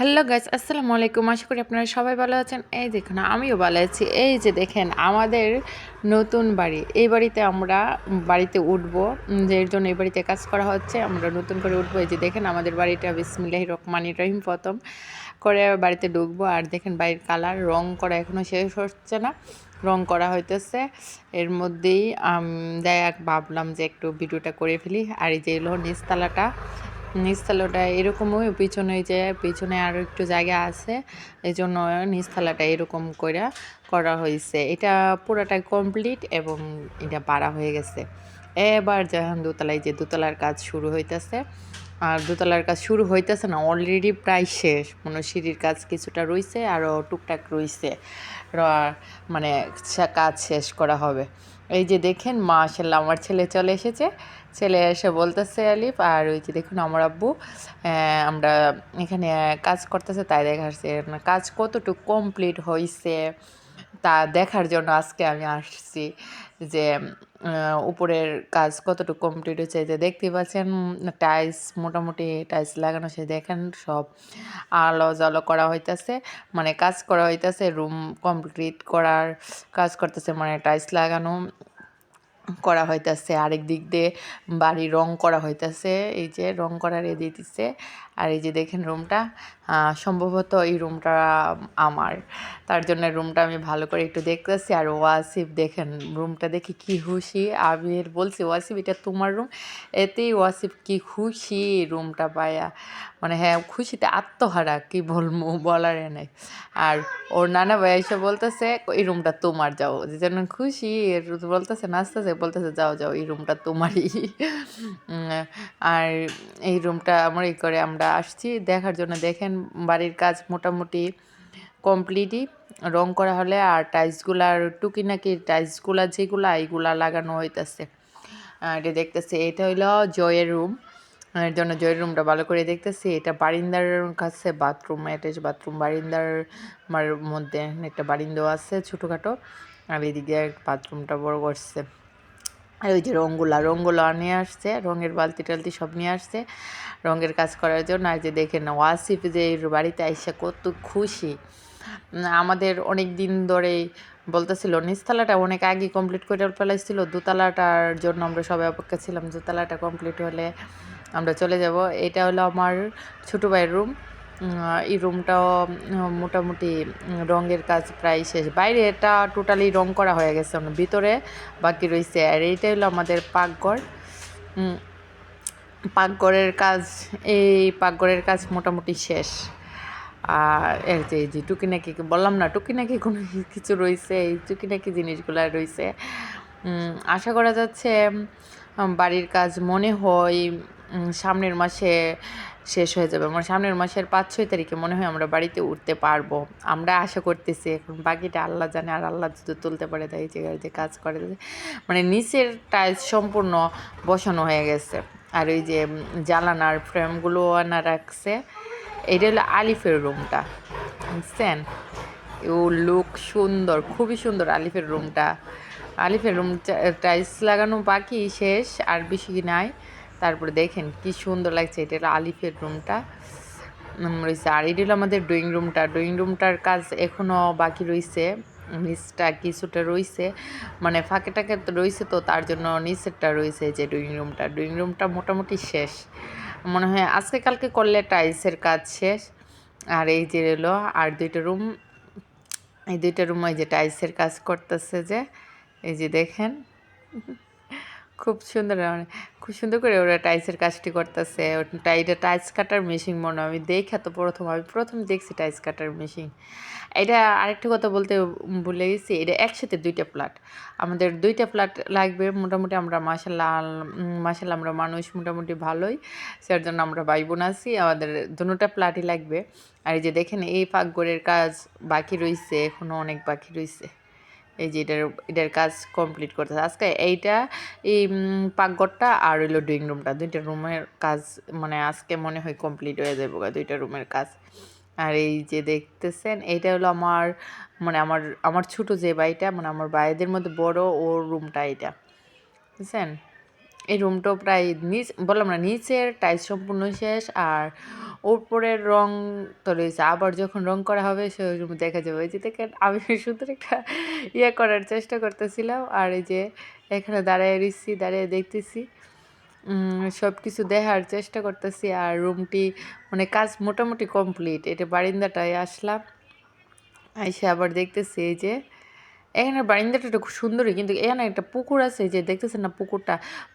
Hello guys, আসসালামু আলাইকুম। আশা করি আপনারা সবাই ভালো আছেন। এই দেখুন, আমিও ভালো আছি। এই যে দেখেন, আমাদের নতুন বাড়ি। এই বাড়িতে আমরা বাড়িতে উঠবো, যে এর জন্য এই বাড়িতে কাজ করা হচ্ছে। আমরা নতুন করে উঠবো। এই যে দেখেন, আমাদের বাড়িটা বিসমিল্লাহির রহমানির রহিম প্রথম করে বাড়িতে ঢুকবো। আর দেখেন, বাড়ির কালার রং করা এখনও শেষ হচ্ছে না, রং করা হইতেছে। এর মধ্যেই দেখ ভাবলাম যে একটু ভিডিওটা করে ফেলি। আর এই যে এলো নিচতলাটা, নিচতলাটা এরকমই, পিছনে যে পিছনে আরও একটু জায়গা আছে, এই জন্য নিচতলাটা এরকম করে করা হয়েছে। এটা পুরোটাই কমপ্লিট এবং এটা বাড়া হয়ে গেছে। এবার যখন দোতলায়, যে দোতলার কাজ শুরু হইতেছে, আর দোতলার কাজ শুরু হইতেছে না, অলরেডি প্রায় শেষ। মনে সিঁড়ির কাজ কিছুটা রইছে, আরও টুকটাক রইছে, মানে কাজ শেষ করা হবে। এই যে দেখেন, মাশাআল্লাহ আমার ছেলে চলে এসেছে। ছেলে এসে বলতেছে আলিফ, আর ওই যে দেখুন আমার আব্বু, আমরা এখানে কাজ করতেছে, তাই দেখাচ্ছে কাজ কতটুকু কমপ্লিট হয়েছে তা দেখার জন্য আজকে আমি আসছি, যে উপরের কাজ কতটুকু কমপ্লিট হয়েছে। যে দেখতে পাচ্ছেন, টাইলস মোটামুটি টাইলস লাগানো, সে দেখেন সব আলো জালো করা হইতেছে, মানে কাজ করা হইতেছে, রুম কমপ্লিট করার কাজ করতেছে, মানে টাইলস লাগানো করা হইতেছে। আরেক দিক দিয়ে বাড়ি রং করা হইতেছে, এই যে রং করার এ দিতেছে। আর এই যে দেখেন রুমটা, সম্ভবত এই রুমটা আমার, তার জন্য রুমটা আমি ভালো করে একটু দেখতেছি। আর ওয়াসিফ দেখেন রুমটা দেখি কি খুশি, আমি বলছি ওয়াসিফ এটা তোমার রুম, এতেই ওয়াসিফ কি খুশি রুমটা পায়া, মানে হ্যাঁ খুশিতে আত্মহারা, কি বলবো বলার নাই। আর ওর নানা ভাই এসে বলতেছে এই রুমটা তোমার, যাও, যে যেন খুশি বলতেছে, নাচতেছে, বলতেছে যাও যাও এই রুমটা তোমারই। আর এই রুমটা আমার এই করে আমরা আসছি দেখার জন্য। দেখেন বাড়ির কাজ মোটামুটি কমপ্লিটই, রং করা হলে আর টাইলসগুলার টুকিনাকি টাইলসগুলা যেগুলা এইগুলা লাগানো হইতেছে। এটা দেখতেছি, এটা হইলো জয়ের রুম, এর জন্য জয়ের রুমটা ভালো করে দেখতেছি। এটা বারিন্দার কাছে বাথরুম, অ্যাটাচ বাথরুম, বারিন্দার মধ্যে একটা বারিন্দাও আছে ছোটোখাটো, আর এদিকে বাথরুমটা বড় করছে। আর ওই যে রঙগুলো নিয়ে আসছে, রঙের বালতি টালতি সব নিয়ে আসছে রঙের কাজ করার জন্য। আর যে দেখেন ওয়াসিফ যে বাড়িতে আইসা কত খুশি। আমাদের অনেক দিন ধরেই বলতেছিল, নিচতলাটা অনেক আগে কমপ্লিট করে ফেলাইছিল, দোতলাটার জন্য আমরা সবাই অপেক্ষা ছিলাম, দোতলাটা কমপ্লিট হলে আমরা চলে যাব। এটা হলো আমার ছোটো ভাইয়ের রুম। এই রুমটাও মোটামুটি রঙের কাজ প্রায় শেষ, বাইরে এটা টোটালি রং করা হয়ে গেছে, ভিতরে বাকি রয়েছে। আর এইটা হলো আমাদের পাকঘর। পাকঘরের কাজ, এই পাকঘরের কাজ মোটামুটি শেষ। আর এই যে টুকিনাকি বললাম না, টুকিনাকি কোনো কিছু রয়েছে, এই টুকিনাকি জিনিসগুলো রয়েছে। আশা করা যাচ্ছে বাড়ির কাজ মনে হয় সামনের মাসে শেষ হয়ে যাবে, মানে সামনের মাসের 5-6 তারিখে মনে হয় আমরা বাড়িতে উঠতে পারবো, আমরা আশা করতেছি। এখন বাকিটা আল্লাহ জানে, আর আল্লাহ যদি তুলতে পারে তাই যে কাজ করে, মানে নিচের টাইলস সম্পূর্ণ বসানো হয়ে গেছে। আর ওই যে জানালার ফ্রেমগুলো আনা রাখছে। এটা হলো আলিফের রুমটা, বুঝছেন? ও লুক সুন্দর, খুবই সুন্দর আলিফের রুমটা। আলিফের রুম টাইলস লাগানো বাকি, শেষ আর বেশি নাই। তারপরে দেখেন কি সুন্দর লাগছে, এটা হলো আলিফের রুমটা রয়েছে। আর এটা হলো আমাদের ড্রয়িং রুমটা, ড্রয়িং রুমটার কাজ এখনও বাকি রয়েছে, নিচটা কিছুটা রয়েছে, মানে ফাঁকে টাকে তো রয়েছে, তো তার জন্য নিচেরটা রয়েছে। যে ড্রয়িং রুমটা মোটামুটি শেষ, মনে হয় আজকে কালকে করলে টাইলসের কাজ শেষ। আর এই যে এলো আর দুইটা রুম, এই দুইটা রুম ওই যে টাইলসের কাজ করতেছে, যে এই যে দেখেন খুব সুন্দর, মানে খুব সুন্দর করে ওরা টাইলসের কাজটি করতেছে। এটা টাইলস কাটার মেশিন মনে হয়, আমি প্রথম দেখছি টাইলস কাটার মেশিন। এটা আরেকটা কথা বলতে ভুলে গেছি, এটা একসাথে দুইটা প্লাট, আমাদের দুইটা প্লাট লাগবে মোটামুটি। আমরা মাশাল্লাহ আমরা মানুষ মোটামুটি ভালোই, যার জন্য আমরা ভাই বোন আছি, আমাদের দুটোটা প্লাটই লাগবে। আর এই যে দেখেন এই পাকঘরের কাজ বাকি রয়েছে, এখনও অনেক বাকি রয়েছে। এই যে এটার কাজ কমপ্লিট করতেছে আজকে। এইটা এই পাকঘরটা আর হইলো ড্রয়িং রুমটা, দুইটা রুমের কাজ মানে আজকে মনে হয় কমপ্লিট হয়ে যাবে দুইটা রুমের কাজ। আর এই যে দেখতেছেন এইটা হলো আমার, মানে আমার ছোটো যে ভাইটা, মানে আমার ভাইদের মধ্যে বড়, ওর রুমটা এটা, বুঝছেন? এই রুমটাও প্রায় বললাম না, নিচের টাইলস সম্পূর্ণ শেষ, আর উপরের রং তো রয়েছে। আবার যখন রং করা হবে সে রুম দেখা যাবে। ওই যে দেখেন আমি সুন্দর একটা করার চেষ্টা করতেছিলাম, আর এই যে এখানে দাঁড়ায় রয়েছি, দাঁড়িয়ে দেখতেছি, সব কিছু দেখার চেষ্টা করতেছি। আর রুমটি মানে কাজ মোটামুটি কমপ্লিট। এটা বারিন্দাটায় আসলাম, এসে আবার দেখতেছি এই যে এখানে বারিন্দাটা খুব সুন্দরই, কিন্তু এখানে একটা পুকুর আছে যে দেখতেছেন না,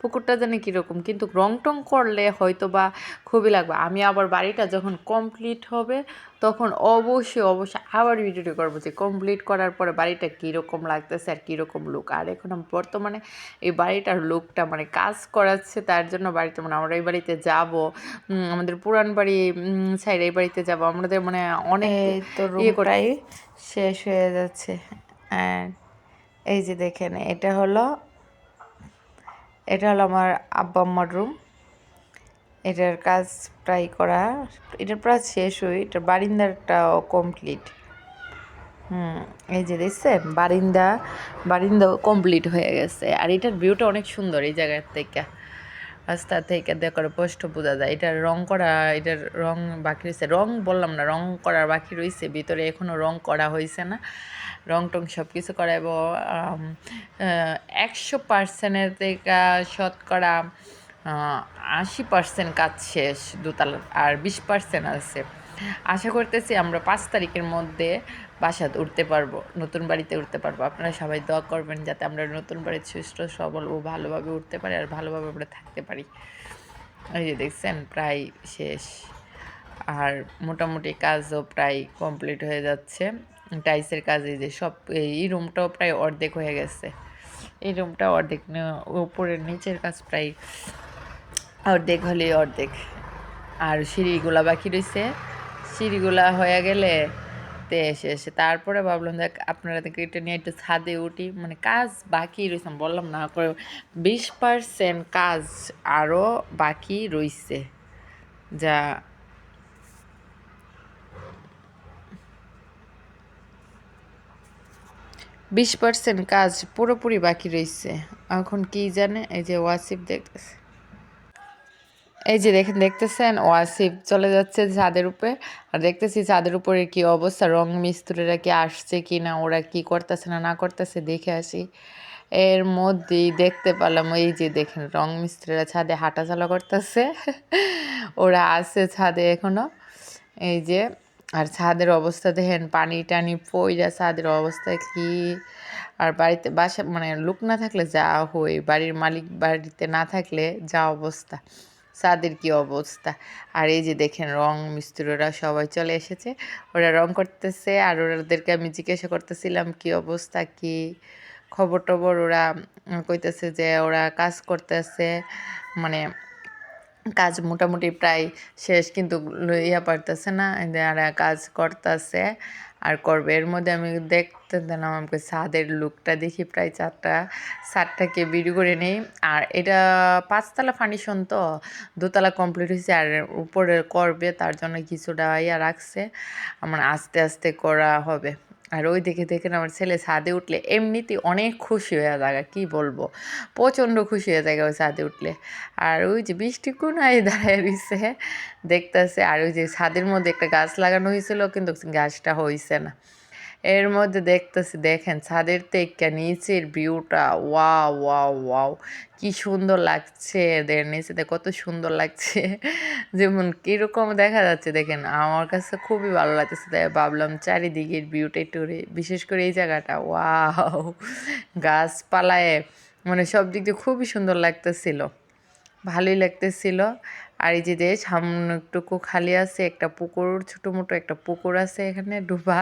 পুকুরটা জানি কীরকম, কিন্তু রং টং করলে হয়তো বা খুবই লাগবে। আমি আবার বাড়িটা যখন কমপ্লিট হবে তখন অবশ্যই আবার ভিডিওটি করবো যে কমপ্লিট করার পরে বাড়িটা কীরকম লাগতেছে আর কীরকম লুক। আর এখন আমি বর্তমানে এই বাড়িটার লুকটা মানে কাজ করাচ্ছে, তার জন্য বাড়িতে মানে আমরা এই বাড়িতে যাব, আমাদের পুরান বাড়ি সাইড এই বাড়িতে যাব আমাদের মানে অনেক তো রুমটাই শেষ হয়ে যাচ্ছে। অ্যান্ড এই যে দেখেন এটা হলো আমার আব্বা আম্মার রুম। এটার কাজ প্রায় করা, এটার প্রায় শেষ হয়ে, এটার বারিন্দাটাও কমপ্লিট। এই যে দেখছেন বারিন্দা কমপ্লিট হয়ে গেছে। আর এটার ভিউটা অনেক সুন্দর, এই জায়গার থেকে রাস্তা থেকে দেখার স্পষ্ট বোঝা যায়। এটার রং বাকি রয়েছে, রং বললাম না, রং করার বাকি রয়েছে, ভিতরে এখনও রং করা হয়েছে না, রং টং সব কিছু করা। এবং 100%-এর থেকে শতকরা 80% কাজ শেষ দোতলার, আর 20% আছে। আশা করতেছি আমরা 5 তারিখের মধ্যে বাসাতে উঠতে পারবো, নতুন বাড়িতে উঠতে পারবো। আপনারা সবাই দোয়া করবেন যাতে আমরা নতুন বাড়িতে সুস্থ সবল ও ভালোভাবে উঠতে পারি আর ভালোভাবে আমরা থাকতে পারি। এই যে দেখছেন প্রায় শেষ, আর মোটামুটি কাজও প্রায় কমপ্লিট হয়ে যাচ্ছে। টাইলসের কাজ, এই যে সব, এই রুমটাও প্রায় অর্ধেক হয়ে গেছে। এই রুমটা অর্ধেক, উপরের নিচের কাজ প্রায় অর্ধেক হলে অর্ধেক। আর সিঁড়িগুলা বাকি রয়েছে, সিঁড়িগুলা হয়ে গেলে তে এসে তারপরে ভাবলাম দেখ আপনারা দেখে এটা নিয়ে একটু ছাদে উঠি, মানে কাজ বাকি রয়েছে, বললাম না করে 20% কাজ আরও বাকি রয়েছে, যা 20% কাজ পুরোপুরি বাকি রয়েছে। এখন কি জানে, এই যে ওয়াসিফ দেখতেছে, এই যে দেখতেছেন ওয়াসিফ চলে যাচ্ছে ছাদের উপরে, আর দেখতেছি ছাদের উপরে কি অবস্থা, রং মিস্ত্রিরা কি আসছে কি না, ওরা কি করতেছে না করতেছে দেখে আসি। এর মধ্যেই দেখতে পেলাম এই যে দেখেন রং মিস্ত্রিরা ছাদে হাঁটাচলা করতেছে, ওরা আছে ছাদে এখনো। এই যে, আর ছাদের অবস্থা দেখেন, পানি টানি পইরা ছাদের অবস্থা কি। আর বাসা মানে লোক না থাকলে যা হয়, বাড়ির মালিক বাড়িতে না থাকলে যা অবস্থা, ছাদের কি অবস্থা। আর এই যে দেখেন রং মিস্ত্রিরা সবাই চলে এসেছে, ওরা রং করতেছে। আর ওদেরকে আমি জিজ্ঞাসা করতেছিলাম কি অবস্থা, কি খবর টবর, ওরা কইতেছে যে ওরা কাজ করতেছে, মানে কাজ মোটামুটি প্রায় শেষ, কিন্তু পারতেছে না, আর কাজ করতেছে আর করবে। এর মধ্যে আমি দেখতে দিলাম আমাকে ছাদের লুকটা দেখি, প্রায় ছাদটাকে বিড়ি করে নেই। আর এটা 5তলা ফাউন্ডেশন, তো 2তলা কমপ্লিট হয়েছে, আর উপরে করবে, তার জন্য কিছুটা রাখছে, মানে আস্তে আস্তে করা হবে। আর ওই দেখে আমার ছেলে ছাদে উঠলে এমনিতেই অনেক খুশি হয়ে যায়, কি বলবো, প্রচণ্ড খুশি হয়ে যায় ওই ছাদে উঠলে। আর ওই যে বৃষ্টি কোনায় দাঁড়ায় রয়েছে দেখতেছে। আর ওই যে ছাদের মধ্যে একটা গাছ লাগানো হয়েছিল, কিন্তু গাছটা হয়েছে না। এর মধ্যে দেখেন ছাদের থেকে নিচের ভিউটা, ওয়াও ওয়াও ওয়াও, কি সুন্দর লাগছে, এদের নিচেতে কত সুন্দর লাগছে, যেমন কীরকম দেখা যাচ্ছে দেখেন, আমার কাছে খুবই ভালো লাগতেছে। তাই ভাবলাম চারিদিকের ভিউটা একটু, বিশেষ করে এই জায়গাটা, ওয়াও, গাছপালায় মানে সব দিক দিয়ে খুবই সুন্দর লাগতেছিল, ভালোই লাগতেছিল। আর এই যে সামনে একটুকু খালি আছে, একটা পুকুর, ছোটো মোটো একটা পুকুর আছে এখানে ডুবা,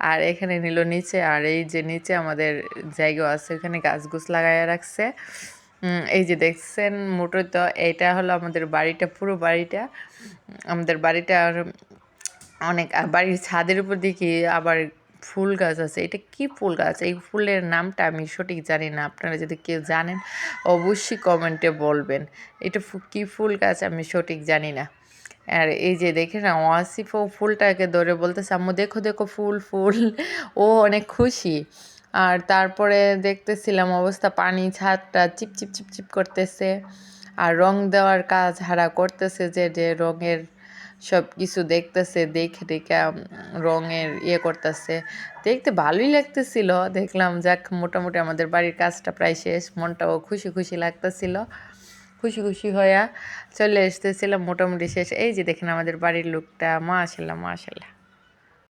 আর এখানে নিল নিচে। আর এই যে নিচে আমাদের জায়গা আছে, এখানে গাছ লাগাইয়া রাখছে। এই যে দেখছেন মোটর, তো এইটা হলো আমাদের বাড়িটা, পুরো বাড়িটা আমাদের বাড়িটা। আর অনেক বাড়ির ছাদের উপর দেখি আবার ফুল গাছ আছে। এটা কি ফুল গাছ, এই ফুলের নামটা আমি সঠিক জানি না, আপনারা যদি কেউ জানেন অবশ্যই কমেন্টে বলবেন, এটা কি ফুল গাছ আমি সঠিক জানি না। আর এই যে দেখে না ওয়াসিফও ফুলটাকে ধরে বলতেছে আম্মু দেখো দেখো ফুল ফুল, ও অনেক খুশি। আর তারপরে দেখতেছিলাম অবস্থা, পানি ছাদটা চিপচিপ চিপচিপ করতেছে, আর রং দেওয়ার কাজ হারা করতেছে, যে রঙের সব কিছু দেখতেছে, দেখে দেখে রঙের করতেছে, দেখতে ভালোই লাগতেছিল। দেখলাম যাক মোটামুটি আমাদের বাড়ির কাজটা প্রায় শেষ, মনটাও খুশি খুশি লাগতেছিল, খুশি খুশি হয়ে চলে আসতেছিলাম মোটামুটি শেষ। এই যে দেখেন আমাদের বাড়ির লোকটা, মাশাআল্লাহ মাশাআল্লাহ।